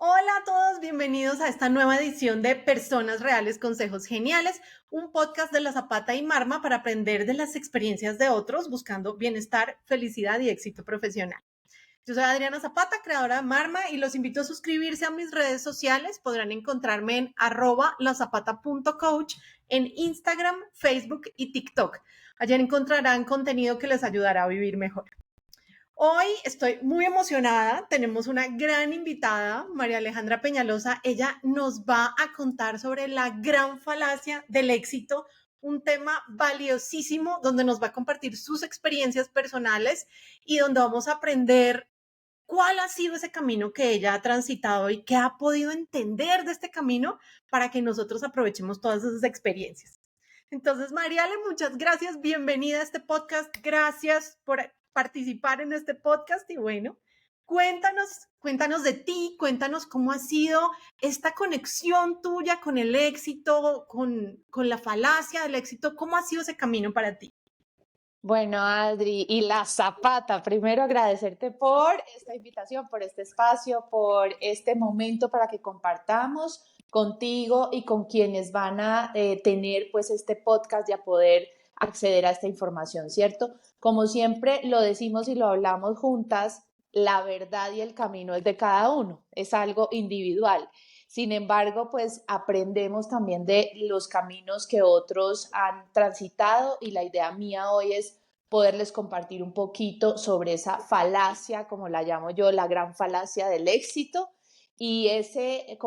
Hola a todos, bienvenidos a esta nueva edición de Personas Reales, Consejos Geniales, un podcast de La Zapata y Marma para aprender de las experiencias de otros buscando bienestar, felicidad y éxito profesional. Yo soy Adriana Zapata, creadora de Marma, y los invito a suscribirse a mis redes sociales. Podrán encontrarme en @lazapata.coach en Instagram, Facebook y TikTok. Allí encontrarán contenido que les ayudará a vivir mejor. Hoy estoy muy emocionada, tenemos una gran invitada, María Alejandra Peñalosa. Ella nos va a contar sobre la gran falacia del éxito, un tema valiosísimo donde nos va a compartir sus experiencias personales y donde vamos a aprender cuál ha sido ese camino que ella ha transitado y qué ha podido entender de este camino para que nosotros aprovechemos todas esas experiencias. Entonces, Mariale, muchas gracias, bienvenida a este podcast, gracias por participar en este podcast y bueno, cuéntanos de ti, cuéntanos cómo ha sido esta conexión tuya con el éxito, con la falacia del éxito, cómo ha sido ese camino para ti. Bueno, Adri, y la Zapata, primero agradecerte por esta invitación, por este espacio, por este momento para que compartamos contigo y con quienes van a tener pues este podcast y a poder acceder a esta información, ¿cierto? Como siempre lo decimos y lo hablamos juntas, la verdad y el camino es de cada uno, es algo individual. Sin embargo, pues aprendemos también de los caminos que otros han transitado y la idea mía hoy es poderles compartir un poquito sobre esa falacia, como la llamo yo, la gran falacia del éxito y ese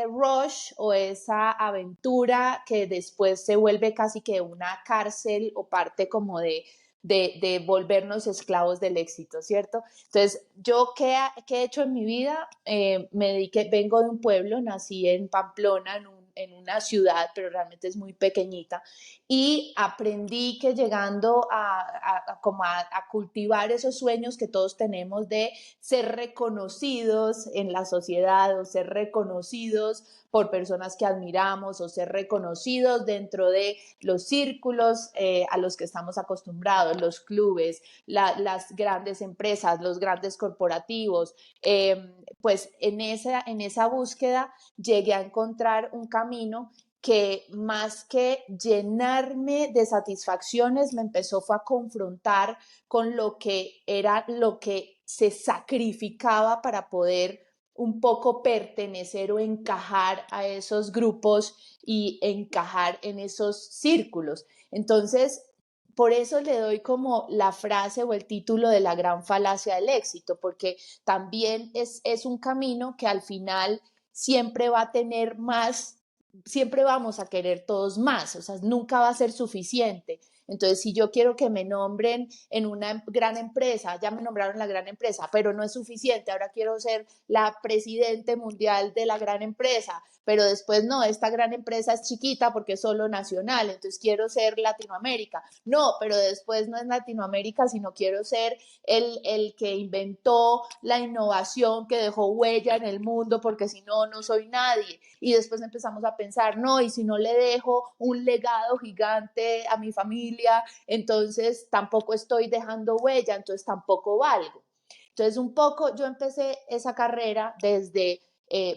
rush o esa aventura que después se vuelve casi que una cárcel o parte como de volvernos esclavos del éxito, ¿cierto? Entonces, ¿yo qué he hecho en mi vida? Vengo de un pueblo, nací en Pamplona, en una ciudad, pero realmente es muy pequeñita, y aprendí que llegando a cultivar esos sueños que todos tenemos de ser reconocidos en la sociedad o ser reconocidos por personas que admiramos o ser reconocidos dentro de los círculos a los que estamos acostumbrados, los clubes, las grandes empresas, los grandes corporativos. Pues en esa búsqueda llegué a encontrar un camino que más que llenarme de satisfacciones, me fue a confrontar con lo que se sacrificaba para poder un poco pertenecer o encajar a esos grupos y encajar en esos círculos. Entonces, por eso le doy como la frase o el título de la gran falacia del éxito, porque también es un camino que al final siempre va a tener más, siempre vamos a querer todos más, o sea, nunca va a ser suficiente. Entonces, si yo quiero que me nombren en una gran empresa, ya me nombraron la gran empresa, pero no es suficiente, ahora quiero ser la presidente mundial de la gran empresa, pero después no, esta gran empresa es chiquita porque es solo nacional, entonces quiero ser Latinoamérica. No, pero después no es Latinoamérica, sino quiero ser el que inventó la innovación que dejó huella en el mundo, porque si no, no soy nadie. Y después empezamos a pensar, no, y si no le dejo un legado gigante a mi familia, entonces tampoco estoy dejando huella, entonces tampoco valgo. Entonces un poco yo empecé esa carrera desde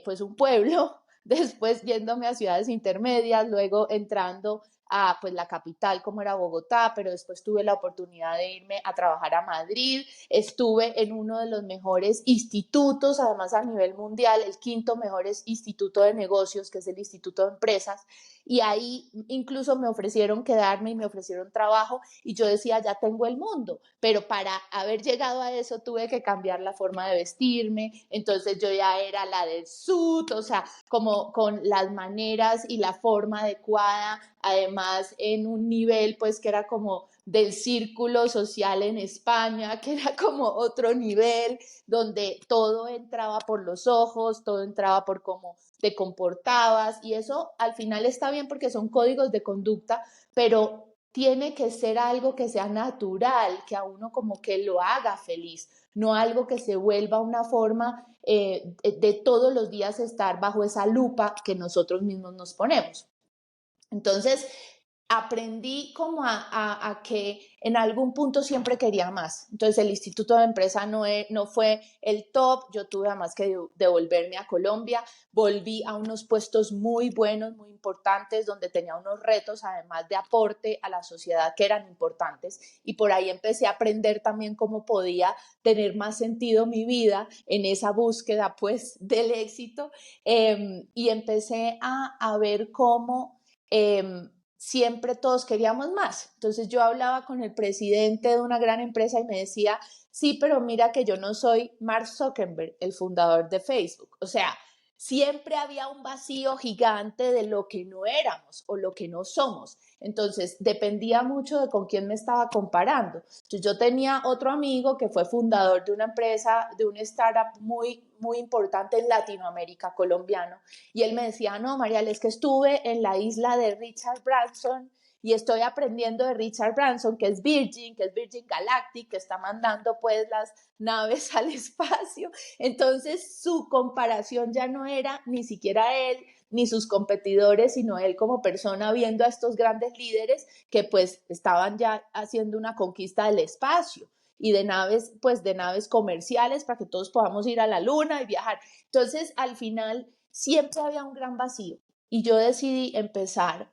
pues un pueblo, después yéndome a ciudades intermedias, luego entrando a pues la capital como era Bogotá, pero después tuve la oportunidad de irme a trabajar a Madrid, estuve en uno de los mejores institutos, además a nivel mundial, el quinto mejor instituto de negocios, que es el Instituto de Empresas, y ahí incluso me ofrecieron quedarme y me ofrecieron trabajo y yo decía, ya tengo el mundo, pero para haber llegado a eso tuve que cambiar la forma de vestirme, entonces yo ya era la del suit, o sea, como con las maneras y la forma adecuada, además en un nivel pues que era como del círculo social en España, que era como otro nivel, donde todo entraba por los ojos, todo entraba por cómo te comportabas, y eso al final está bien porque son códigos de conducta, pero tiene que ser algo que sea natural, que a uno como que lo haga feliz, no algo que se vuelva una forma de todos los días estar bajo esa lupa que nosotros mismos nos ponemos. Entonces, aprendí como a que en algún punto siempre quería más. Entonces el Instituto de Empresa no fue el top, yo tuve además que devolverme a Colombia, volví a unos puestos muy buenos, muy importantes, donde tenía unos retos además de aporte a la sociedad que eran importantes, y por ahí empecé a aprender también cómo podía tener más sentido mi vida en esa búsqueda pues del éxito, y empecé a ver cómo siempre todos queríamos más. Entonces yo hablaba con el presidente de una gran empresa y me decía, sí, pero mira que yo no soy Mark Zuckerberg, el fundador de Facebook. O sea, siempre había un vacío gigante de lo que no éramos o lo que no somos. Entonces, dependía mucho de con quién me estaba comparando. Entonces, yo tenía otro amigo que fue fundador de una empresa, de un startup muy importante en Latinoamérica, colombiano, y él me decía, no, Marial, es que estuve en la isla de Richard Branson y estoy aprendiendo de Richard Branson, que es Virgin Galactic, que está mandando pues las naves al espacio. Entonces su comparación ya no era ni siquiera él ni sus competidores, sino él como persona viendo a estos grandes líderes que pues estaban ya haciendo una conquista del espacio y de naves, pues de naves comerciales para que todos podamos ir a la luna y viajar. Entonces, al final, siempre había un gran vacío y yo decidí empezar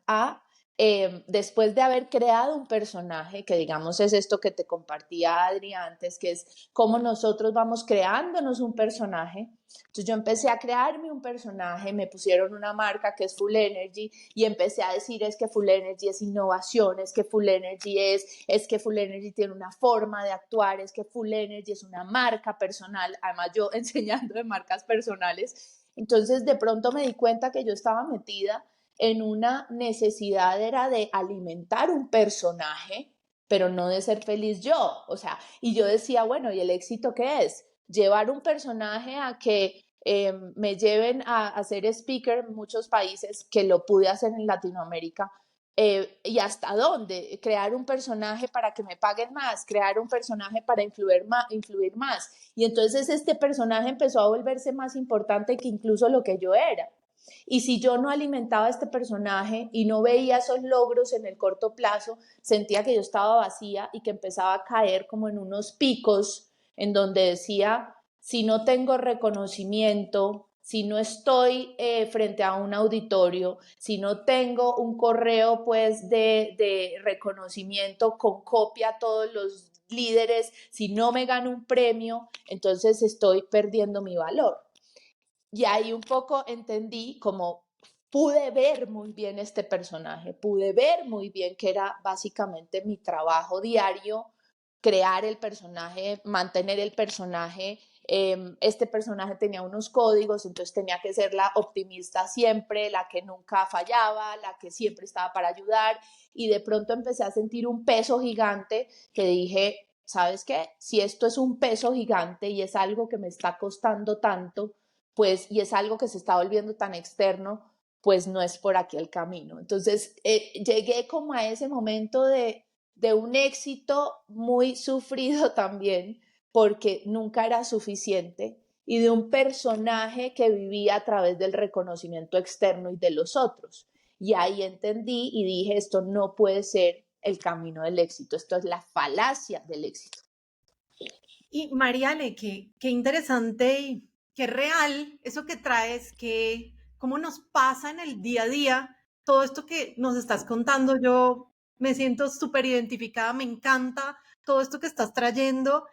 después de haber creado un personaje, que digamos es esto que te compartía Adri antes, que es cómo nosotros vamos creándonos un personaje. Entonces yo empecé a crearme un personaje, me pusieron una marca que es Full Energy y empecé a decir es que Full Energy es innovación, es que Full Energy es que Full Energy tiene una forma de actuar, es que Full Energy es una marca personal, además yo enseñando de marcas personales. Entonces de pronto me di cuenta que yo estaba metida en una necesidad era de alimentar un personaje, pero no de ser feliz yo. O sea, y yo decía, bueno, ¿y el éxito qué es? Llevar un personaje a que me lleven a ser speaker en muchos países, que lo pude hacer en Latinoamérica, y hasta dónde, crear un personaje para que me paguen más, crear un personaje para influir más. Y entonces este personaje empezó a volverse más importante que incluso lo que yo era. Y si yo no alimentaba a este personaje y no veía esos logros en el corto plazo, sentía que yo estaba vacía y que empezaba a caer como en unos picos en donde decía, si no tengo reconocimiento, si no estoy frente a un auditorio, si no tengo un correo pues de reconocimiento con copia a todos los líderes, si no me gano un premio, entonces estoy perdiendo mi valor. Y ahí un poco entendí como pude ver muy bien este personaje, pude ver muy bien que era básicamente mi trabajo diario, crear el personaje, mantener el personaje. Este personaje tenía unos códigos, entonces tenía que ser la optimista siempre, la que nunca fallaba, la que siempre estaba para ayudar, y de pronto empecé a sentir un peso gigante que dije, ¿sabes qué? Si esto es un peso gigante y es algo que me está costando tanto, pues, y es algo que se está volviendo tan externo, pues no es por aquí el camino. Entonces, llegué como a ese momento de un éxito muy sufrido también, porque nunca era suficiente, y de un personaje que vivía a través del reconocimiento externo y de los otros. Y ahí entendí y dije, esto no puede ser el camino del éxito, esto es la falacia del éxito. Y Mariale, qué interesante y qué real eso que traes, que cómo nos pasa en el día a día, todo esto que nos estás contando, yo me siento súper identificada, me encanta todo esto que estás trayendo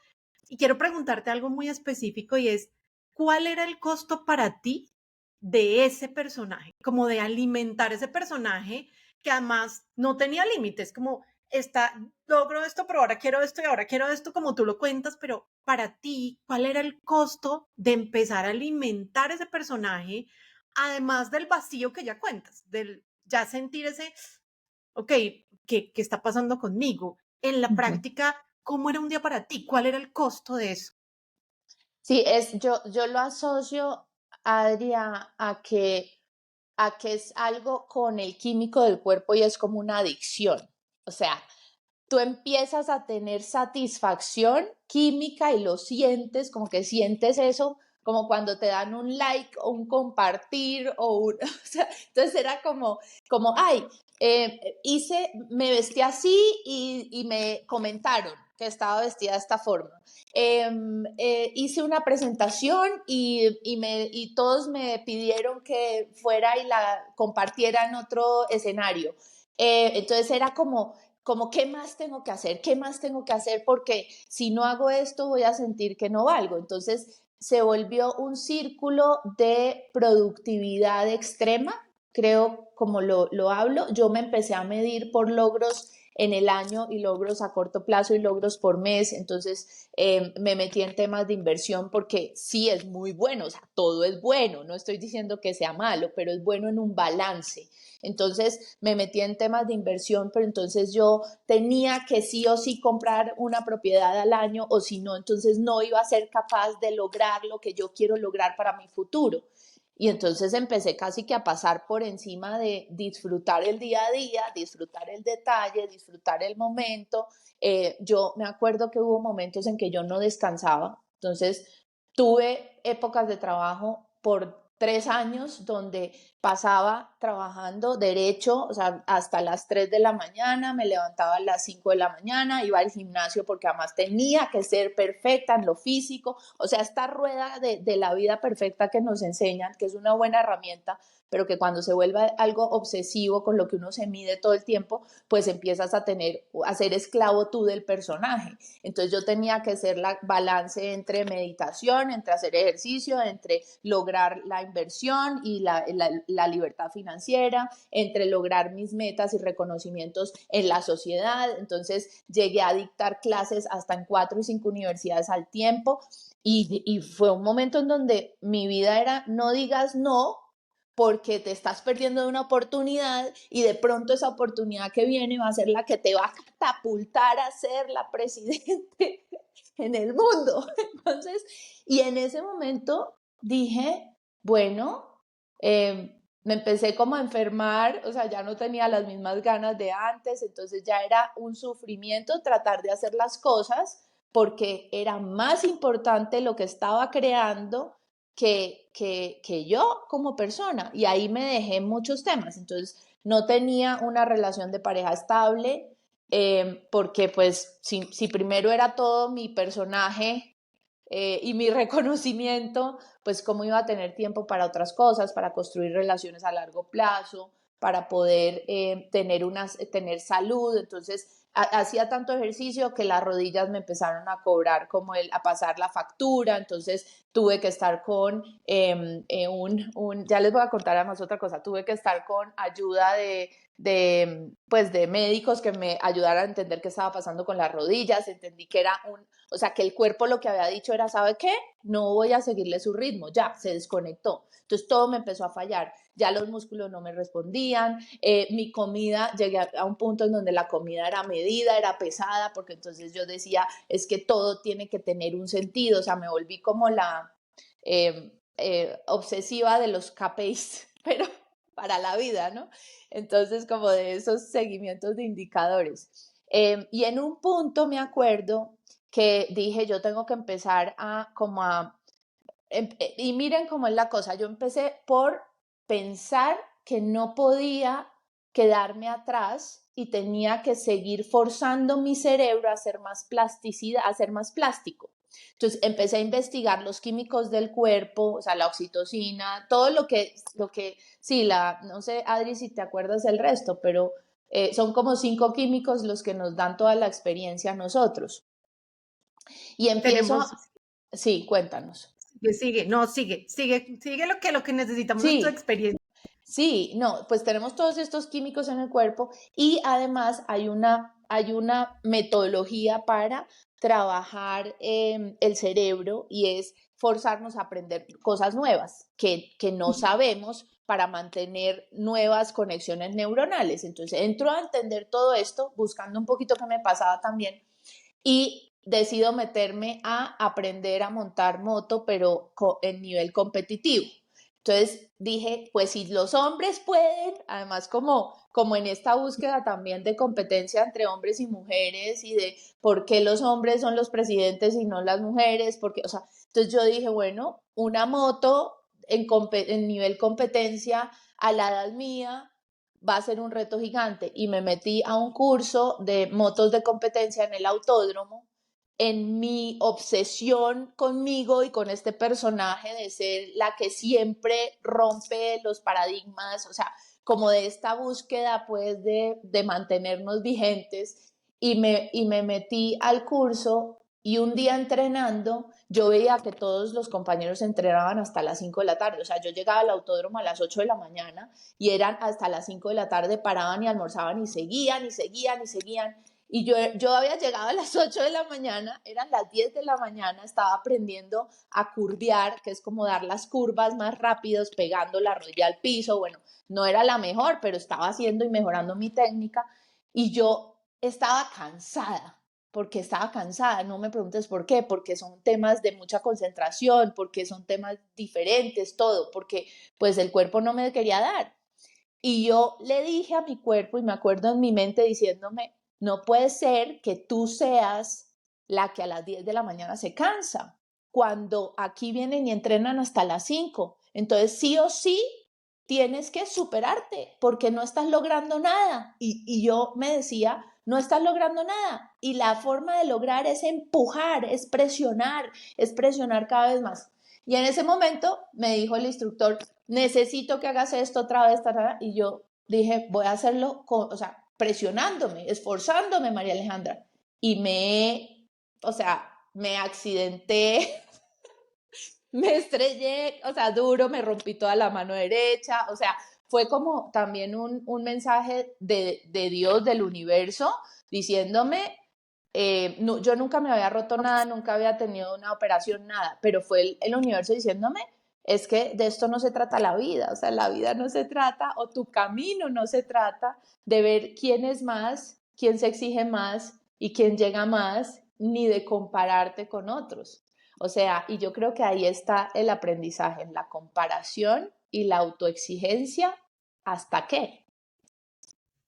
y quiero preguntarte algo muy específico y es, ¿cuál era el costo para ti de ese personaje? Como de alimentar ese personaje que además no tenía límites, como está, logro esto, pero ahora quiero esto y ahora quiero esto, como tú lo cuentas, pero para ti, ¿cuál era el costo de empezar a alimentar ese personaje, además del vacío que ya cuentas, del ya sentir ese, ok, ¿qué está pasando conmigo? En la práctica, ¿cómo era un día para ti? ¿Cuál era el costo de eso? Sí, yo lo asocio, Adri, a que es algo con el químico del cuerpo y es como una adicción. O sea, tú empiezas a tener satisfacción química y lo sientes, como que sientes eso como cuando te dan un like o un compartir o un, o sea, entonces era como, ay, me vestí así y me comentaron que estaba vestida de esta forma. Hice una presentación y todos me pidieron que fuera y la compartiera en otro escenario. Entonces era como, ¿qué más tengo que hacer? ¿Qué más tengo que hacer? Porque si no hago esto voy a sentir que no valgo. Entonces se volvió un círculo de productividad extrema, creo, como lo hablo. Yo me empecé a medir por logros en el año y logros a corto plazo y logros por mes. Entonces me metí en temas de inversión porque sí es muy bueno, o sea, todo es bueno, no estoy diciendo que sea malo, pero es bueno en un balance. Entonces me metí en temas de inversión, pero entonces yo tenía que sí o sí comprar una propiedad al año, o si no, entonces no iba a ser capaz de lograr lo que yo quiero lograr para mi futuro. Y entonces empecé casi que a pasar por encima de disfrutar el día a día, disfrutar el detalle, disfrutar el momento. Yo me acuerdo que hubo momentos en que yo no descansaba, entonces tuve épocas de trabajo por 3 años donde pasaba trabajando derecho, o sea, hasta las 3 de la mañana, me levantaba a las 5 de la mañana, iba al gimnasio porque además tenía que ser perfecta en lo físico, o sea, esta rueda de la vida perfecta que nos enseñan, que es una buena herramienta, pero que cuando se vuelve algo obsesivo con lo que uno se mide todo el tiempo, pues empiezas a ser esclavo tú del personaje. Entonces yo tenía que hacer la balance entre meditación, entre hacer ejercicio, entre lograr la inversión y la libertad financiera, entre lograr mis metas y reconocimientos en la sociedad. Entonces llegué a dictar clases hasta en 4 y 5 universidades al tiempo y fue un momento en donde mi vida era no digas no, porque te estás perdiendo de una oportunidad y de pronto esa oportunidad que viene va a ser la que te va a catapultar a ser la presidente en el mundo. Entonces, y en ese momento dije, bueno, me empecé como a enfermar, o sea, ya no tenía las mismas ganas de antes, entonces ya era un sufrimiento tratar de hacer las cosas porque era más importante lo que estaba creando que yo como persona. Y ahí me dejé muchos temas. Entonces, no tenía una relación de pareja estable, porque pues si primero era todo mi personaje y mi reconocimiento, pues cómo iba a tener tiempo para otras cosas, para construir relaciones a largo plazo, para poder tener salud. Entonces, hacía tanto ejercicio que las rodillas me empezaron a cobrar a pasar la factura, entonces tuve que estar con ya les voy a contar además otra cosa, tuve que estar con ayuda pues de médicos que me ayudaran a entender qué estaba pasando con las rodillas, entendí que o sea, que el cuerpo lo que había dicho era, ¿sabe qué? No voy a seguirle su ritmo, ya, se desconectó. Entonces todo me empezó a fallar, ya los músculos no me respondían, mi comida, llegué a un punto en donde la comida era medida, era pesada, porque entonces yo decía, es que todo tiene que tener un sentido, o sea, me volví como la obsesiva de los KPIs, pero para la vida, ¿no? Entonces, como de esos seguimientos de indicadores. Y en un punto me acuerdo que dije, yo tengo que empezar y miren cómo es la cosa, yo empecé por pensar que no podía quedarme atrás y tenía que seguir forzando mi cerebro a hacer más plasticidad, a ser más plástico. Entonces empecé a investigar los químicos del cuerpo, o sea, la oxitocina, todo sí, no sé, Adri, si te acuerdas del resto, pero son como 5 químicos los que nos dan toda la experiencia a nosotros. Y Tenemos, sí, cuéntanos. Sigue lo que necesitamos en tu Sí, experiencia. sí, no, pues tenemos todos estos químicos en el cuerpo y además hay una metodología para trabajar el cerebro y es forzarnos a aprender cosas nuevas que no sabemos para mantener nuevas conexiones neuronales. Entonces entro a entender todo esto buscando un poquito qué me pasaba también y decido meterme a aprender a montar moto, pero en nivel competitivo. Entonces dije, pues si los hombres pueden, además como en esta búsqueda también de competencia entre hombres y mujeres y de por qué los hombres son los presidentes y no las mujeres, porque, o sea, entonces yo dije, bueno, una moto en nivel competencia a la edad mía va a ser un reto gigante. Y me metí a un curso de motos de competencia en el autódromo, en mi obsesión conmigo y con este personaje de ser la que siempre rompe los paradigmas, o sea, como de esta búsqueda pues de mantenernos vigentes. Y me metí al curso y un día entrenando, yo veía que todos los compañeros entrenaban hasta las 5 de la tarde, o sea, yo llegaba al autódromo a las 8 de la mañana y eran hasta las 5 de la tarde, paraban y almorzaban y seguían y seguían y seguían. Y yo había llegado a las 8 de la mañana, eran las 10 de la mañana, estaba aprendiendo a curvear, que es como dar las curvas más rápidos, pegando la rodilla al piso. Bueno, no era la mejor, pero estaba haciendo y mejorando mi técnica. Y yo estaba cansada, no me preguntes por qué, porque son temas de mucha concentración, porque son temas diferentes, todo, porque pues el cuerpo no me quería dar. Y yo le dije a mi cuerpo, y me acuerdo en mi mente diciéndome, no puede ser que tú seas la que a las 10 de la mañana se cansa, cuando aquí vienen y entrenan hasta las 5. Entonces, sí o sí, tienes que superarte porque no estás logrando nada. Y yo me decía, no estás logrando nada. Y la forma de lograr es empujar, es presionar cada vez más. Y en ese momento me dijo el instructor, necesito que hagas esto otra vez, y yo dije, voy a hacerlo, o sea, presionándome, esforzándome, María Alejandra. Y o sea, me accidenté, me estrellé, o sea, duro, me rompí toda la mano derecha, o sea, fue como también un mensaje de Dios, del universo, diciéndome, no, yo nunca me había roto nada, nunca había tenido una operación, nada, pero fue el universo diciéndome, es que de esto no se trata la vida, o sea, la vida no se trata, o tu camino no se trata de ver quién es más, quién se exige más y quién llega más, ni de compararte con otros. O sea, y yo creo que ahí está el aprendizaje, en la comparación y la autoexigencia, ¿hasta qué?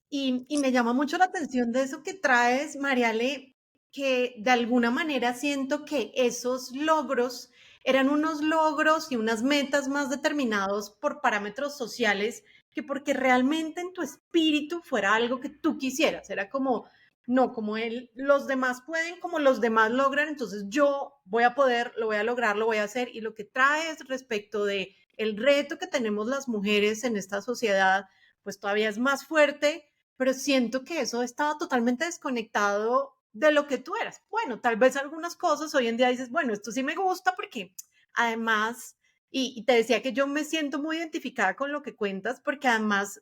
Y me llama mucho la atención de eso que traes, Mariale, que de alguna manera siento que esos logros eran unos logros y unas metas más determinados por parámetros sociales que porque realmente en tu espíritu fuera algo que tú quisieras. Era como, no, como él, los demás pueden, como los demás logran, entonces yo voy a poder, lo voy a lograr, lo voy a hacer. Y lo que traes respecto de el reto que tenemos las mujeres en esta sociedad, pues todavía es más fuerte, pero siento que eso estaba totalmente desconectado de lo que tú eras. Bueno, tal vez algunas cosas hoy en día dices, bueno, esto sí me gusta porque además, y te decía que yo me siento muy identificada con lo que cuentas porque además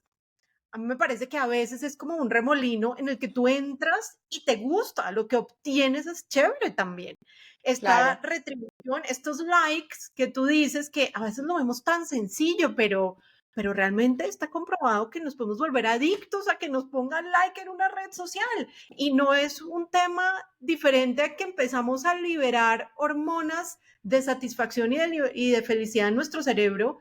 a mí me parece que a veces es como un remolino en el que tú entras y te gusta, lo que obtienes es chévere también. Esta Claro. retribución, estos likes que tú dices que a veces lo vemos tan sencillo, pero realmente está comprobado que nos podemos volver adictos a que nos pongan like en una red social. Y no es un tema diferente a que empezamos a liberar hormonas de satisfacción y de felicidad en nuestro cerebro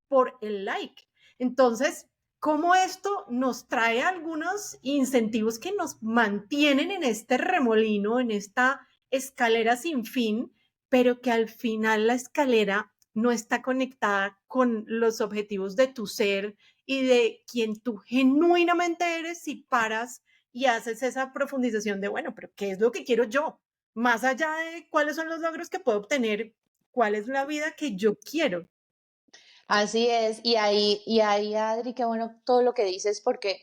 por el like. Entonces, cómo esto nos trae algunos incentivos que nos mantienen en este remolino, en esta escalera sin fin, pero que al final la escalera no está conectada con los objetivos de tu ser y de quien tú genuinamente eres si paras y haces esa profundización de, bueno, pero ¿qué es lo que quiero yo? Más allá de cuáles son los logros que puedo obtener, ¿cuál es la vida que yo quiero? Así es, y ahí, Adri, qué bueno todo lo que dices, porque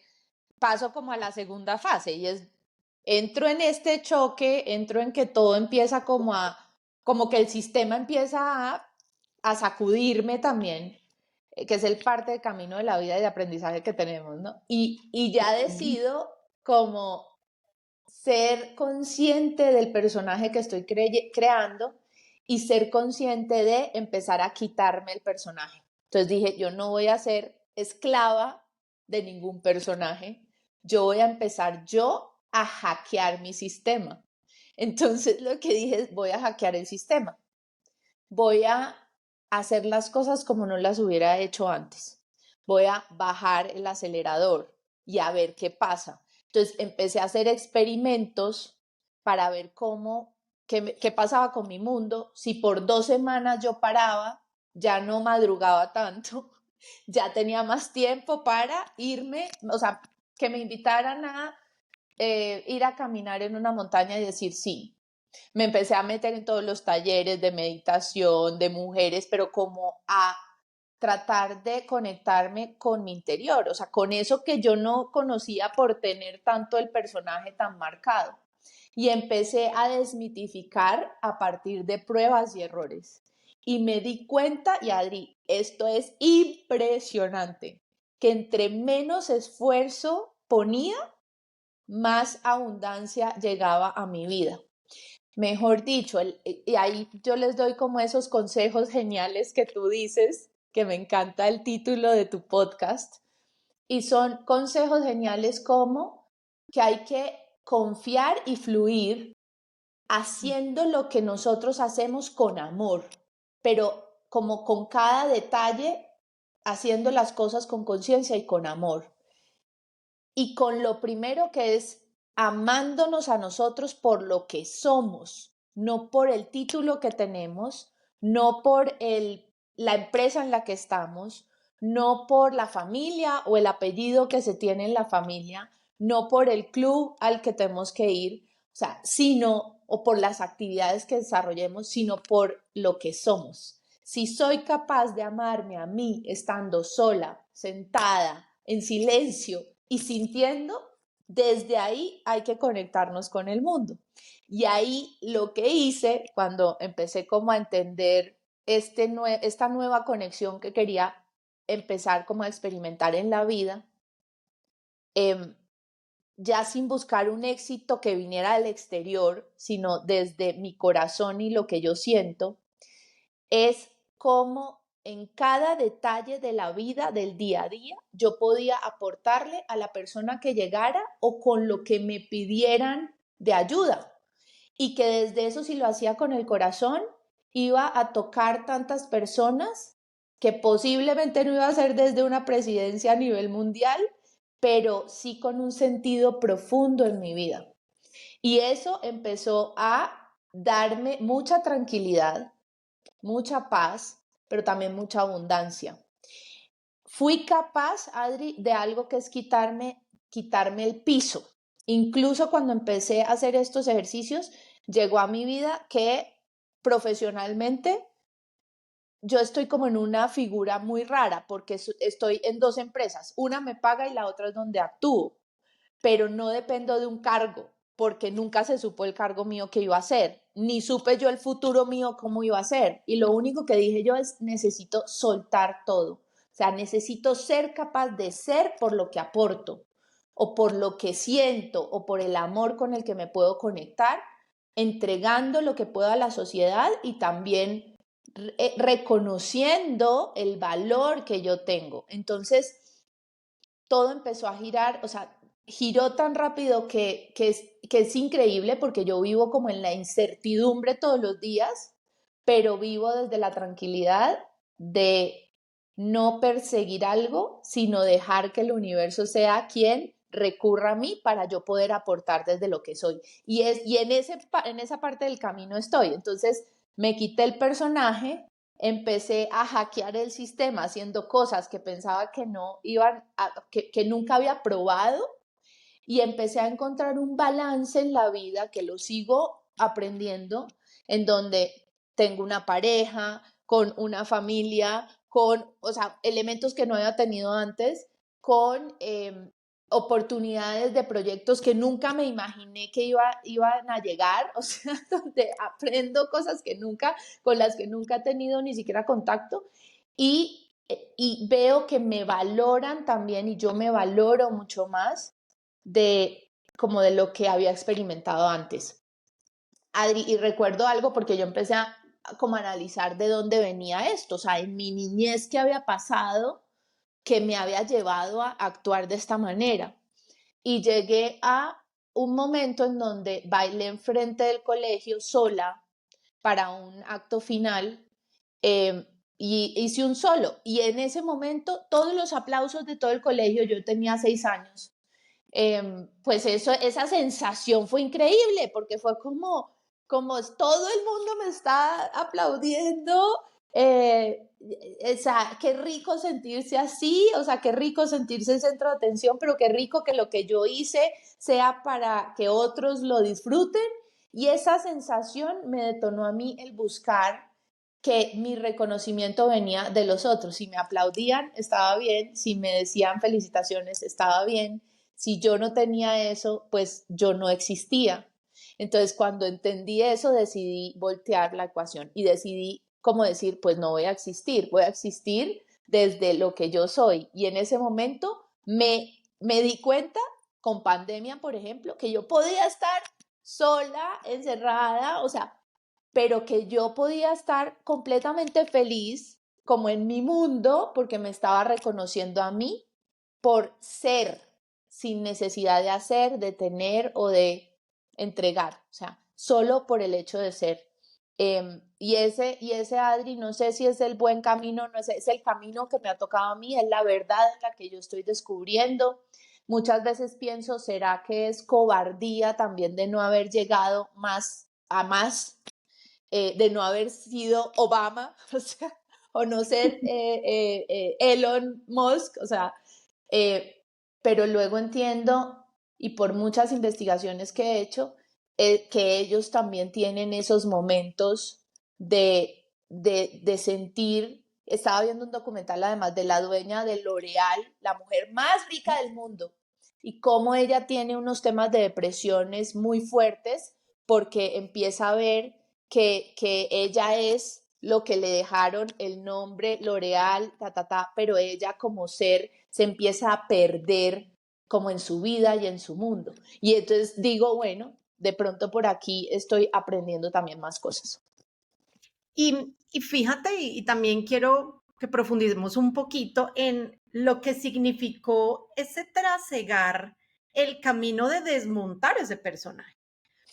paso como a la segunda fase, y es, entro en este choque, entro en que todo empieza como que el sistema empieza a sacudirme también, que es el parte del camino de la vida y de aprendizaje que tenemos, ¿no? Y ya decido como ser consciente del personaje que estoy creando y ser consciente de empezar a quitarme el personaje. Entonces dije, yo no voy a ser esclava de ningún personaje, yo voy a empezar yo a hackear mi sistema. Entonces lo que dije es, voy a hackear el sistema, voy a hacer las cosas como no las hubiera hecho antes, voy a bajar el acelerador y a ver qué pasa. Entonces empecé a hacer experimentos para ver qué pasaba con mi mundo, si por 2 semanas yo paraba ya no madrugaba tanto, ya tenía más tiempo para irme, o sea, que me invitaran a ir a caminar en una montaña y decir sí. Me empecé a meter en todos los talleres de meditación, de mujeres, pero como a tratar de conectarme con mi interior, o sea, con eso que yo no conocía por tener tanto el personaje tan marcado. Y empecé a desmitificar a partir de pruebas y errores. Y me di cuenta, y Adri, esto es impresionante, que entre menos esfuerzo ponía, más abundancia llegaba a mi vida. Mejor dicho, y ahí yo les doy como esos consejos geniales que tú dices, que me encanta el título de tu podcast, y son consejos geniales como que hay que confiar y fluir haciendo lo que nosotros hacemos con amor, pero como con cada detalle, haciendo las cosas con conciencia y con amor. Y con lo primero que es amándonos a nosotros por lo que somos, no por el título que tenemos, no por la empresa en la que estamos, no por la familia o el apellido que se tiene en la familia, no por el club al que tenemos que ir, o sea, sino, o por las actividades que desarrollemos, sino por lo que somos. Si soy capaz de amarme a mí estando sola, sentada, en silencio, y sintiendo, desde ahí hay que conectarnos con el mundo. Y ahí lo que hice cuando empecé como a entender esta nueva conexión que quería empezar como a experimentar en la vida, ya sin buscar un éxito que viniera del exterior, sino desde mi corazón y lo que yo siento, es cómo en cada detalle de la vida, del día a día, yo podía aportarle a la persona que llegara o con lo que me pidieran de ayuda. Y que desde eso, si lo hacía con el corazón, iba a tocar tantas personas que posiblemente no iba a ser desde una presidencia a nivel mundial, pero sí con un sentido profundo en mi vida. Y eso empezó a darme mucha tranquilidad, mucha paz, pero también mucha abundancia. Fui capaz, Adri, de algo que es quitarme el piso. Incluso cuando empecé a hacer estos ejercicios, llegó a mi vida que profesionalmente yo estoy como en una figura muy rara porque estoy en dos empresas. Una me paga y la otra es donde actúo, pero no dependo de un cargo, porque nunca se supo el cargo mío que iba a ser, ni supe yo el futuro mío cómo iba a ser. Y lo único que dije yo es, necesito soltar todo. O sea, necesito ser capaz de ser por lo que aporto, o por lo que siento, o por el amor con el que me puedo conectar, entregando lo que puedo a la sociedad y también reconociendo el valor que yo tengo. Entonces, todo empezó a girar, o sea, giró tan rápido que es increíble porque yo vivo como en la incertidumbre todos los días, pero vivo desde la tranquilidad de no perseguir algo, sino dejar que el universo sea quien recurra a mí para yo poder aportar desde lo que soy. Y en esa parte del camino estoy. Entonces me quité el personaje, empecé a hackear el sistema haciendo cosas que pensaba que no iban que nunca había probado, y empecé a encontrar un balance en la vida que lo sigo aprendiendo, en donde tengo una pareja, con una familia, con, o sea, elementos que no había tenido antes, con oportunidades de proyectos que nunca me imaginé que iban a llegar, o sea, donde aprendo cosas con las que nunca he tenido ni siquiera contacto, y veo que me valoran también y yo me valoro mucho más de como de lo que había experimentado antes. Adri, y recuerdo algo porque yo empecé a como analizar de dónde venía esto, o sea, en mi niñez qué había pasado que me había llevado a actuar de esta manera. Y llegué a un momento en donde bailé enfrente del colegio sola para un acto final, y hice un solo. Y en ese momento todos los aplausos de todo el colegio, yo tenía 6 años, pues esa sensación fue increíble porque fue como todo el mundo me está aplaudiendo O sea, qué rico sentirse así, o sea, qué rico sentirse el centro de atención, pero qué rico que lo que yo hice sea para que otros lo disfruten. Y esa sensación me detonó a mí el buscar que mi reconocimiento venía de los otros. Si me aplaudían, estaba bien. Si me decían felicitaciones, estaba bien. Si yo no tenía eso, pues yo no existía. Entonces, cuando entendí eso, decidí voltear la ecuación y decidí, como decir, pues no voy a existir desde lo que yo soy. Y en ese momento me di cuenta, con pandemia, por ejemplo, que yo podía estar sola, encerrada, o sea, pero que yo podía estar completamente feliz como en mi mundo porque me estaba reconociendo a mí por ser, sin necesidad de hacer, de tener o de entregar, o sea, solo por el hecho de ser. Y ese, Adri, no sé si es el buen camino, no sé, es el camino que me ha tocado a mí, es la verdad en la que yo estoy descubriendo. Muchas veces pienso, ¿será que es cobardía también de no haber llegado más a más, de no haber sido Obama, o sea, o no ser Elon Musk, o sea, eh, pero luego entiendo, y por muchas investigaciones que he hecho, que ellos también tienen esos momentos de sentir. Estaba viendo un documental además de la dueña de L'Oreal, la mujer más rica del mundo, y cómo ella tiene unos temas de depresiones muy fuertes porque empieza a ver que ella es lo que le dejaron el nombre L'Oreal, pero ella como ser se empieza a perder como en su vida y en su mundo. Y entonces digo, bueno, de pronto por aquí estoy aprendiendo también más cosas. Y fíjate, y también quiero que profundicemos un poquito en lo que significó ese trasegar el camino de desmontar ese personaje.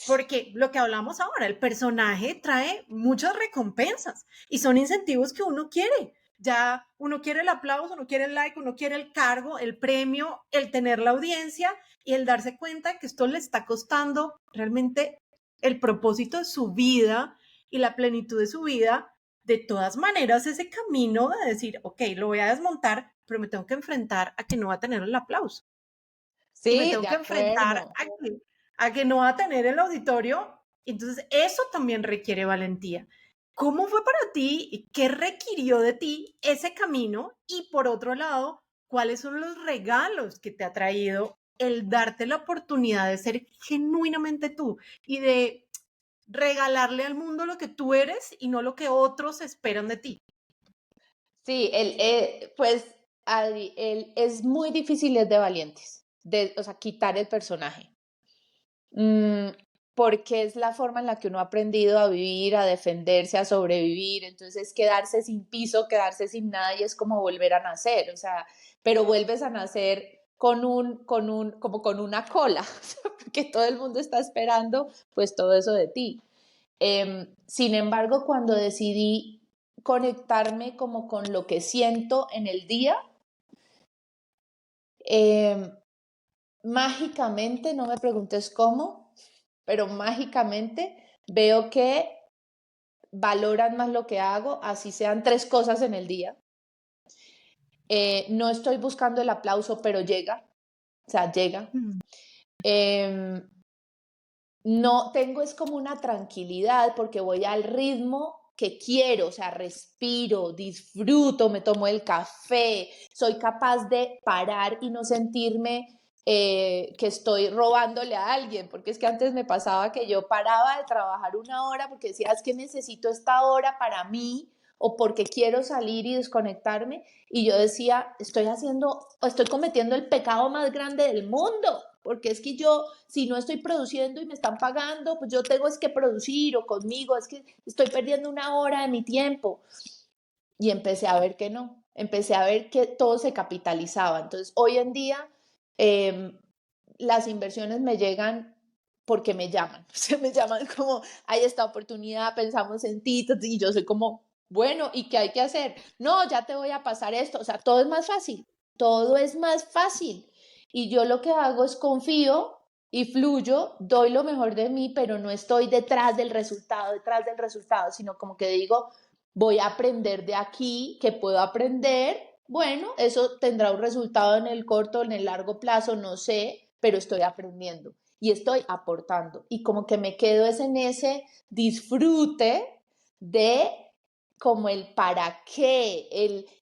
Porque lo que hablamos ahora, el personaje trae muchas recompensas y son incentivos que uno quiere. Ya uno quiere el aplauso, uno quiere el like, uno quiere el cargo, el premio, el tener la audiencia y el darse cuenta que esto le está costando realmente el propósito de su vida y la plenitud de su vida. De todas maneras, ese camino de decir, ok, lo voy a desmontar, pero me tengo que enfrentar a que no va a tener el aplauso y me Sí, tengo de que enfrentar acuerdo. a que no va a tener el auditorio. Entonces, eso también requiere valentía. ¿Cómo fue para ti? ¿Qué requirió de ti ese camino? Y por otro lado, ¿cuáles son los regalos que te ha traído el darte la oportunidad de ser genuinamente tú y de regalarle al mundo lo que tú eres y no lo que otros esperan de ti? Sí, pues Adri, es muy difícil, es de valientes, o sea, quitar el personaje. Mm, porque es la forma en la que uno ha aprendido a vivir, a defenderse, a sobrevivir. Entonces, quedarse sin piso, quedarse sin nada y es como volver a nacer, o sea, pero vuelves a nacer como con una cola, porque todo el mundo está esperando, pues todo eso de ti. Sin embargo, cuando decidí conectarme como con lo que siento en el día, em, mágicamente, no me preguntes cómo, pero mágicamente veo que valoran más lo que hago, así sean 3 cosas en el día. No estoy buscando el aplauso, pero llega, o sea, llega. Mm. Eh, no tengo, es como una tranquilidad porque voy al ritmo que quiero, o sea, respiro, disfruto, me tomo el café, soy capaz de parar y no sentirme que estoy robándole a alguien, porque es que antes me pasaba que yo paraba de trabajar una hora porque decía, es que necesito esta hora para mí o porque quiero salir y desconectarme, y yo decía, estoy cometiendo el pecado más grande del mundo, porque es que yo, si no estoy produciendo y me están pagando, pues yo tengo es que producir, o conmigo, es que estoy perdiendo una hora de mi tiempo. Y empecé a ver que no, empecé a ver que todo se capitalizaba. Entonces, hoy en día, eh, las inversiones me llegan porque me llaman, se me llaman como, hay esta oportunidad, pensamos en ti, y yo soy como, bueno, ¿y qué hay que hacer? No, ya te voy a pasar esto, o sea, todo es más fácil, todo es más fácil. Y yo lo que hago es confío y fluyo, doy lo mejor de mí, pero no estoy detrás del resultado, sino como que digo, voy a aprender de aquí, ¿qué puedo aprender? Bueno, eso tendrá un resultado en el corto, en el largo plazo, no sé, pero estoy aprendiendo y estoy aportando. Y como que me quedo es en ese disfrute de como el para qué,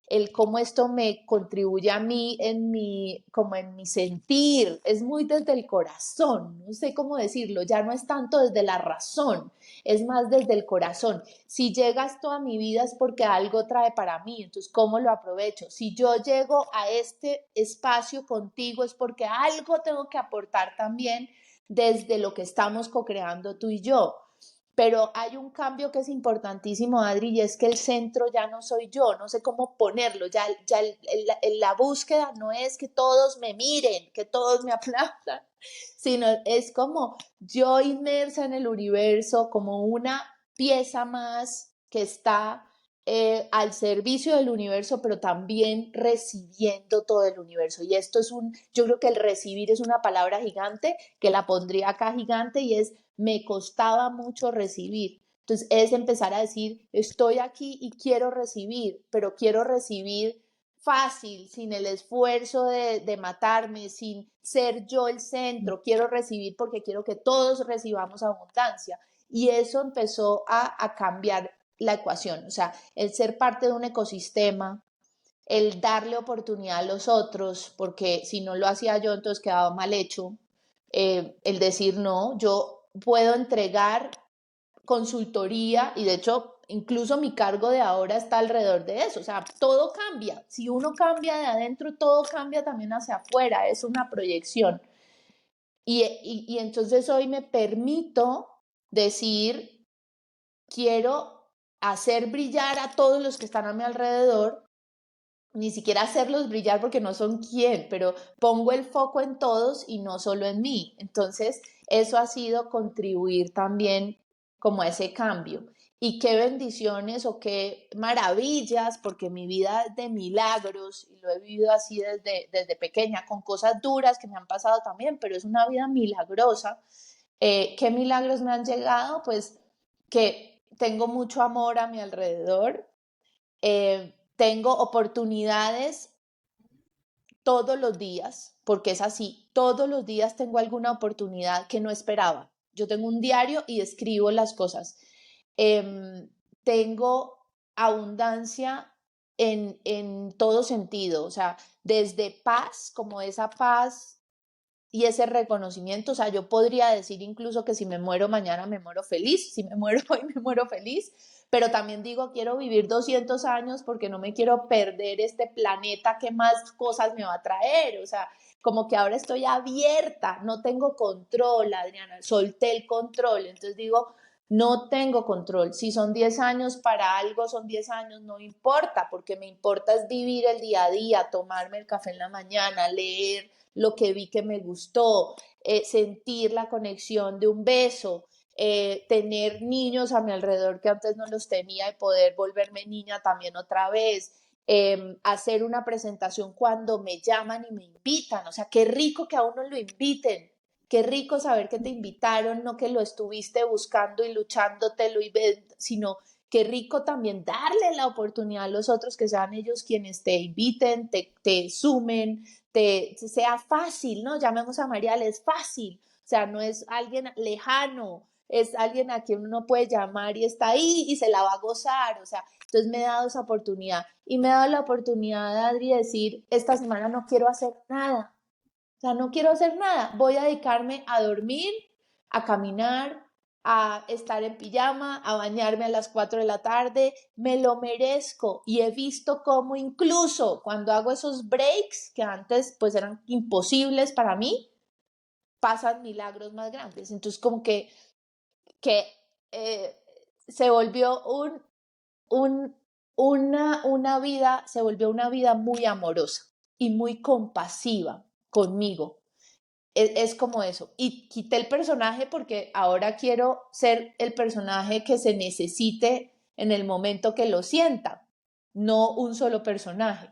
el cómo esto me contribuye a mí en mi, como en mi sentir, es muy desde el corazón, no sé cómo decirlo, ya no es tanto desde la razón, es más desde el corazón. Si llega esto a mi vida es porque algo trae para mí, entonces ¿cómo lo aprovecho? Si yo llego a este espacio contigo es porque algo tengo que aportar también desde lo que estamos co-creando tú y yo. Pero hay un cambio que es importantísimo, Adri, y es que el centro ya no soy yo, no sé cómo ponerlo, ya la búsqueda no es que todos me miren, que todos me aplaudan, sino es como yo inmersa en el universo, como una pieza más que está al servicio del universo, pero también recibiendo todo el universo. Y esto es yo creo que el recibir es una palabra gigante, que la pondría acá gigante, y es me costaba mucho recibir. Entonces es empezar a decir, estoy aquí y quiero recibir, pero quiero recibir fácil, sin el esfuerzo de matarme, sin ser yo el centro, quiero recibir porque quiero que todos recibamos abundancia. Y eso empezó a cambiar la ecuación, o sea, el ser parte de un ecosistema, el darle oportunidad a los otros, porque si no lo hacía yo, entonces quedaba mal hecho, el decir no, yo puedo entregar consultoría y de hecho incluso mi cargo de ahora está alrededor de eso, o sea, todo cambia, si uno cambia de adentro, todo cambia también hacia afuera, es una proyección. Y entonces hoy me permito decir, quiero hacer brillar a todos los que están a mi alrededor, ni siquiera hacerlos brillar porque no son quién, pero pongo el foco en todos y no solo en mí. Entonces, eso ha sido contribuir también como a ese cambio. Y qué bendiciones o qué maravillas, porque mi vida es de milagros y lo he vivido así desde pequeña, con cosas duras que me han pasado también, pero es una vida milagrosa. ¿Qué milagros me han llegado? Pues que tengo mucho amor a mi alrededor, tengo oportunidades todos los días, porque es así, todos los días tengo alguna oportunidad que no esperaba. Yo tengo un diario y escribo las cosas. Tengo abundancia en todo sentido, o sea, desde paz, como esa paz y ese reconocimiento, o sea, yo podría decir incluso que si me muero mañana me muero feliz, si me muero hoy me muero feliz, pero también digo, quiero vivir 200 años porque no me quiero perder este planeta que más cosas me va a traer, o sea, como que ahora estoy abierta, no tengo control, Adriana, solté el control, entonces digo, no tengo control, si son 10 años para algo, son 10 años, no importa, porque me importa es vivir el día a día, tomarme el café en la mañana, leer lo que vi que me gustó, sentir la conexión de un beso, tener niños a mi alrededor que antes no los tenía y poder volverme niña también otra vez, hacer una presentación cuando me llaman y me invitan, o sea, qué rico que a uno lo inviten, qué rico saber que te invitaron, no que lo estuviste buscando y luchándotelo, sino qué rico también darle la oportunidad a los otros que sean ellos quienes te inviten, te sumen, sea fácil, ¿no? Llamemos a Marial, es fácil, o sea, no es alguien lejano, es alguien a quien uno puede llamar y está ahí y se la va a gozar, o sea, entonces me he dado esa oportunidad y me he dado la oportunidad, Adri, de decir, esta semana no quiero hacer nada, o sea, no quiero hacer nada, voy a dedicarme a dormir, a caminar, a estar en pijama, a bañarme a las 4 de la tarde, me lo merezco y he visto cómo incluso cuando hago esos breaks que antes pues eran imposibles para mí, pasan milagros más grandes. Entonces como que eh, se volvió un, una vida, se volvió una vida muy amorosa y muy compasiva conmigo. Es como eso. Y quité el personaje porque ahora quiero ser el personaje que se necesite en el momento que lo sienta, no un solo personaje.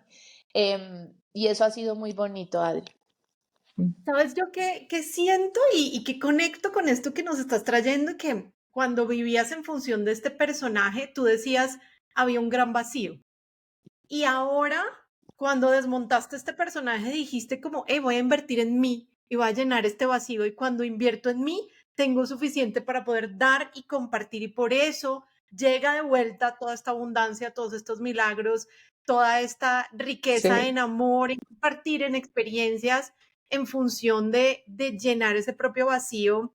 Y eso ha sido muy bonito, Adri. ¿Sabes yo qué siento y que conecto con esto que nos estás trayendo? Que cuando vivías en función de este personaje, tú decías, había un gran vacío. Y ahora, cuando desmontaste este personaje, dijiste como, voy a invertir en mí y voy a llenar este vacío. Y cuando invierto en mí, tengo suficiente para poder dar y compartir. Y por eso llega de vuelta toda esta abundancia, todos estos milagros, toda esta riqueza Sí. en amor, en compartir, en experiencias, en función de llenar ese propio vacío.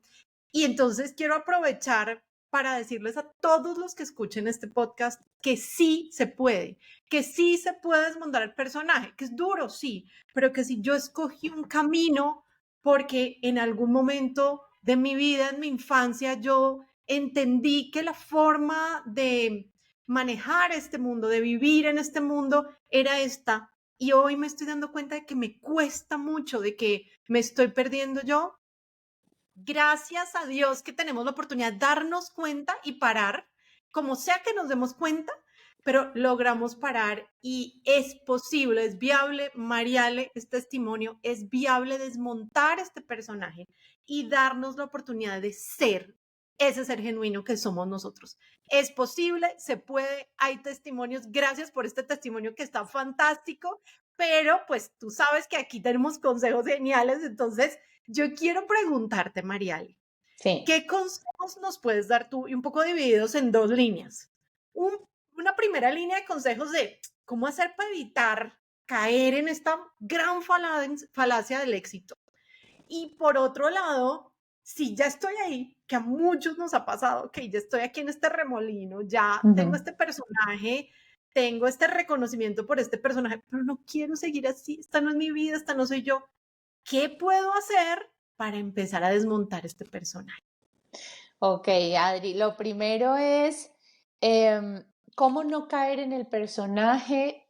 Y entonces quiero aprovechar para decirles a todos los que escuchen este podcast que sí se puede, que sí se puede desmontar el personaje, que es duro, sí, pero que si yo escogí un camino porque en algún momento de mi vida, en mi infancia, yo entendí que la forma de manejar este mundo, de vivir en este mundo, era esta. Y hoy me estoy dando cuenta de que me cuesta mucho, de que me estoy perdiendo yo. Gracias a Dios que tenemos la oportunidad de darnos cuenta y parar, como sea que nos demos cuenta, pero logramos parar y es posible, es viable, Mariale, este testimonio, es viable desmontar este personaje y darnos la oportunidad de ser ese ser genuino que somos nosotros. Es posible, se puede, hay testimonios, gracias por este testimonio que está fantástico, pero pues tú sabes que aquí tenemos consejos geniales, entonces yo quiero preguntarte, Mariale, Sí. ¿qué consejos nos puedes dar tú? Y un poco divididos en dos líneas. Una primera línea de consejos de cómo hacer para evitar caer en esta gran falacia del éxito. Y por otro lado, si ya estoy ahí, que a muchos nos ha pasado, que ya estoy aquí en este remolino, ya tengo Ujú. este personaje, tengo este reconocimiento por este personaje, pero no quiero seguir así, esta no es mi vida, esta no soy yo. ¿Qué puedo hacer para empezar a desmontar este personaje? Ok, Adri, lo primero es cómo no caer en el personaje.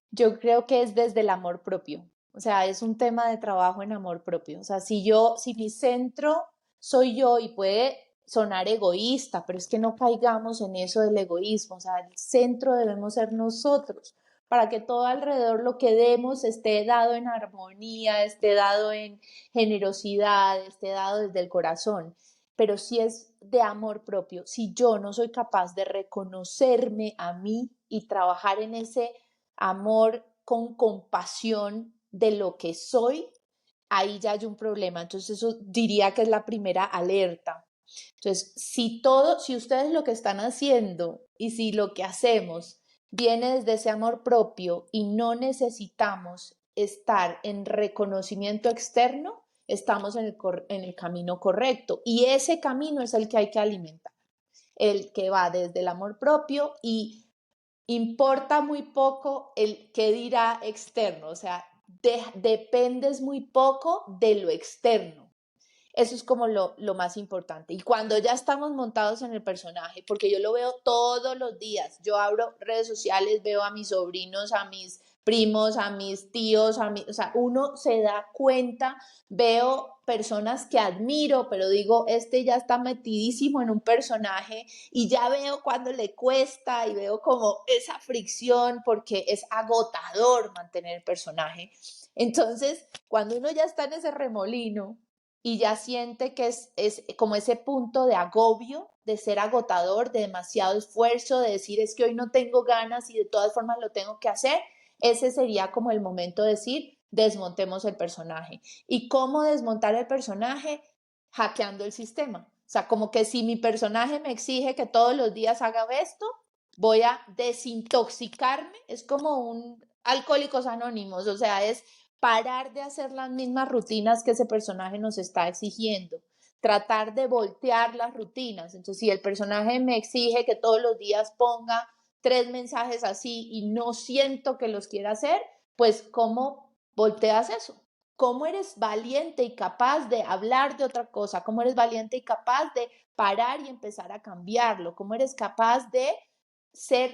Yo creo que es desde el amor propio. O sea, es un tema de trabajo en amor propio. O sea, si mi centro soy yo y puede sonar egoísta, pero es que no caigamos en eso del egoísmo. O sea, el centro debemos ser nosotros para que todo alrededor lo que demos esté dado en armonía, esté dado en generosidad, esté dado desde el corazón. Pero si es de amor propio, si yo no soy capaz de reconocerme a mí y trabajar en ese amor con compasión de lo que soy, ahí ya hay un problema. Entonces eso diría que es la primera alerta. Entonces, si ustedes lo que están haciendo y si lo que hacemos viene desde ese amor propio y no necesitamos estar en reconocimiento externo, estamos en el camino correcto. Y ese camino es el que hay que alimentar, el que va desde el amor propio y importa muy poco el qué dirá externo, o sea, dependes muy poco de lo externo. Eso es como lo más importante. Y cuando ya estamos montados en el personaje, porque yo lo veo todos los días, yo abro redes sociales, veo a mis sobrinos, a mis primos, a mis tíos, o sea, uno se da cuenta, veo personas que admiro, pero digo, este ya está metidísimo en un personaje y ya veo cuando le cuesta y veo como esa fricción porque es agotador mantener el personaje. Entonces, cuando uno ya está en ese remolino, y ya siente que es como ese punto de agobio, de ser agotador, de demasiado esfuerzo, de decir es que hoy no tengo ganas y de todas formas lo tengo que hacer, ese sería como el momento de decir desmontemos el personaje. ¿Y cómo desmontar el personaje? Hackeando el sistema. O sea, como que si mi personaje me exige que todos los días haga esto, voy a desintoxicarme. Es como un Alcohólicos Anónimos, o sea, es parar de hacer las mismas rutinas que ese personaje nos está exigiendo, tratar de voltear las rutinas. Entonces, si el personaje me exige que todos los días ponga 3 mensajes así y no siento que los quiera hacer, pues ¿cómo volteas eso? ¿Cómo eres valiente y capaz de hablar de otra cosa? ¿Cómo eres valiente y capaz de parar y empezar a cambiarlo? ¿Cómo eres capaz de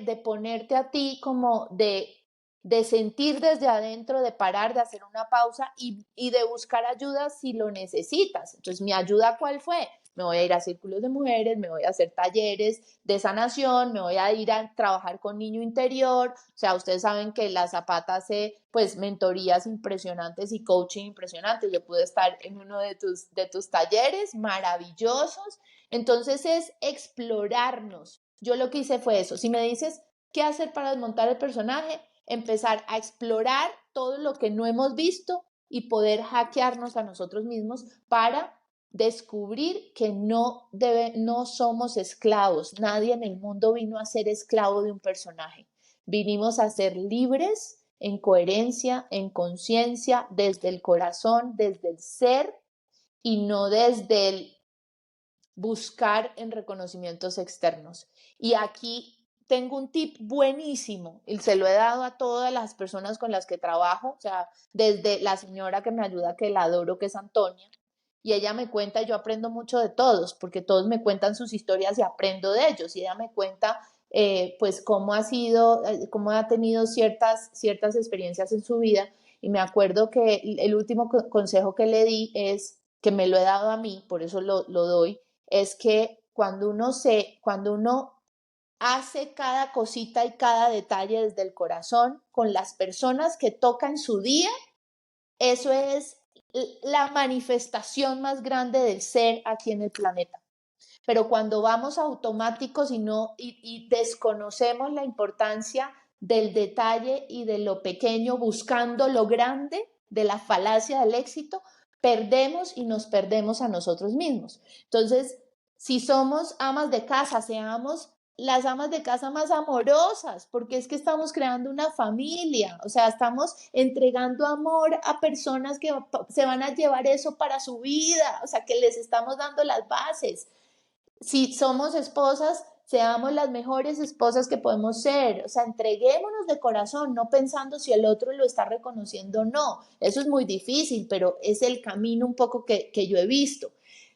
de ponerte a ti como de sentir desde adentro, de parar, de hacer una pausa y de buscar ayuda si lo necesitas? Entonces, ¿mi ayuda cuál fue? Me voy a ir a círculos de mujeres, me voy a hacer talleres de sanación, me voy a ir a trabajar con niño interior. O sea, ustedes saben que la Zapata hace pues mentorías impresionantes y coaching impresionantes. Yo pude estar en uno de tus talleres maravillosos. Entonces es explorarnos. Yo lo que hice fue eso. Si me dices, ¿Qué hacer para desmontar el personaje? Empezar a explorar todo lo que no hemos visto y poder hackearnos a nosotros mismos para descubrir que no somos esclavos. Nadie en el mundo vino a ser esclavo de un personaje. Vinimos a ser libres en coherencia, en conciencia, desde el corazón, desde el ser y no desde el buscar en reconocimientos externos. Y aquí tengo un tip buenísimo y se lo he dado a todas las personas con las que trabajo, o sea, desde la señora que me ayuda, que la adoro, que es Antonia, y ella me cuenta, yo aprendo mucho de todos, porque todos me cuentan sus historias y aprendo de ellos, y ella me cuenta pues cómo ha sido, cómo ha tenido ciertas experiencias en su vida, y me acuerdo que el último consejo que le di es, que me lo he dado a mí, por eso lo doy, es que cuando uno hace cada cosita y cada detalle desde el corazón con las personas que toca en su día, eso es la manifestación más grande del ser aquí en el planeta. Pero cuando vamos automáticos y desconocemos la importancia del detalle y de lo pequeño, buscando lo grande de la falacia del éxito, perdemos y nos perdemos a nosotros mismos. Entonces, si somos amas de casa, seamos las amas de casa más amorosas, porque es que estamos creando una familia, o sea, estamos entregando amor a personas que se van a llevar eso para su vida, o sea, que les estamos dando las bases. Si somos esposas, seamos las mejores esposas que podemos ser, o sea, entreguémonos de corazón, no pensando si el otro lo está reconociendo o no. Eso es muy difícil, pero es el camino un poco que yo he visto.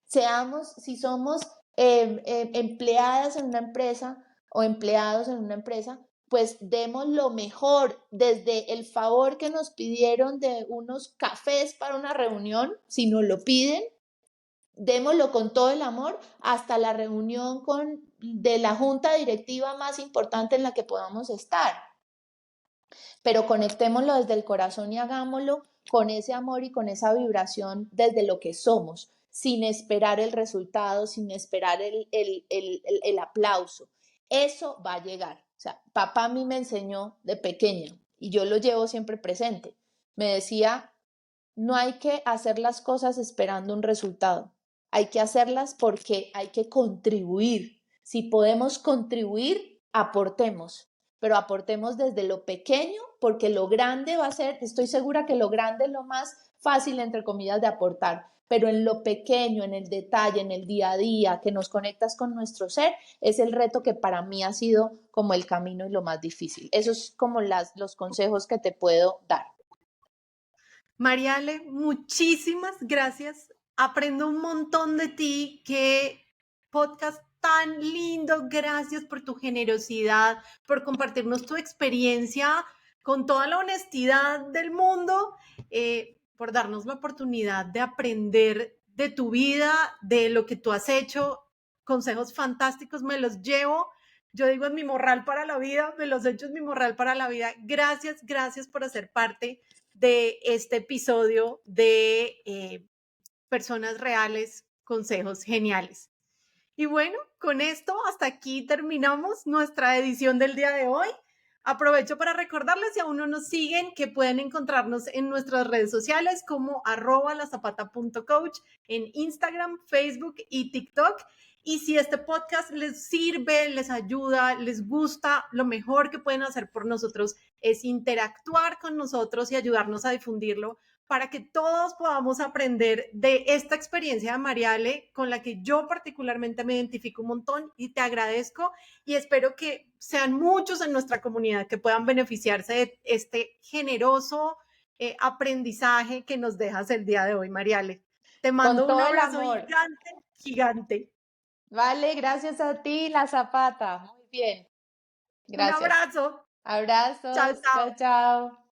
Si somos empleadas en una empresa o empleados en una empresa, pues demos lo mejor, desde el favor que nos pidieron de unos cafés para una reunión, si nos lo piden, démoslo con todo el amor hasta la reunión de la junta directiva más importante en la que podamos estar. Pero conectémoslo desde el corazón y hagámoslo con ese amor y con esa vibración desde lo que somos, sin esperar el resultado, sin esperar el aplauso. Eso va a llegar. O sea, papá a mí me enseñó de pequeña y yo lo llevo siempre presente. Me decía, no hay que hacer las cosas esperando un resultado. Hay que hacerlas porque hay que contribuir. Si podemos contribuir, aportemos, pero aportemos desde lo pequeño, porque lo grande va a ser, estoy segura que lo grande es lo más fácil, entre comillas, de aportar, pero en lo pequeño, en el detalle, en el día a día, que nos conectas con nuestro ser, es el reto que para mí ha sido como el camino y lo más difícil. Esos es como los consejos que te puedo dar. Mariale, muchísimas gracias. Aprendo un montón de ti. Qué podcast tan lindo. Gracias por tu generosidad, por compartirnos tu experiencia con toda la honestidad del mundo, por darnos la oportunidad de aprender de tu vida, de lo que tú has hecho. Consejos fantásticos, me los llevo. Yo digo, es mi morral para la vida, me los he hecho, es mi morral para la vida. Gracias, gracias por hacer parte de este episodio de Personas Reales, Consejos Geniales. Y bueno, con esto hasta aquí terminamos nuestra edición del día de hoy. Aprovecho para recordarles, si aún no nos siguen, que pueden encontrarnos en nuestras redes sociales como @lasapata.coach en Instagram, Facebook y TikTok. Y si este podcast les sirve, les ayuda, les gusta, lo mejor que pueden hacer por nosotros es interactuar con nosotros y ayudarnos a difundirlo para que todos podamos aprender de esta experiencia de Mariale, con la que yo particularmente me identifico un montón y te agradezco y espero que sean muchos en nuestra comunidad que puedan beneficiarse de este generoso aprendizaje que nos dejas el día de hoy, Mariale. Te mando un abrazo gigante, gigante. Vale, gracias a ti, La Zapata. Muy bien. Gracias. Un abrazo. Abrazos. Chao, chao. Chao, chao.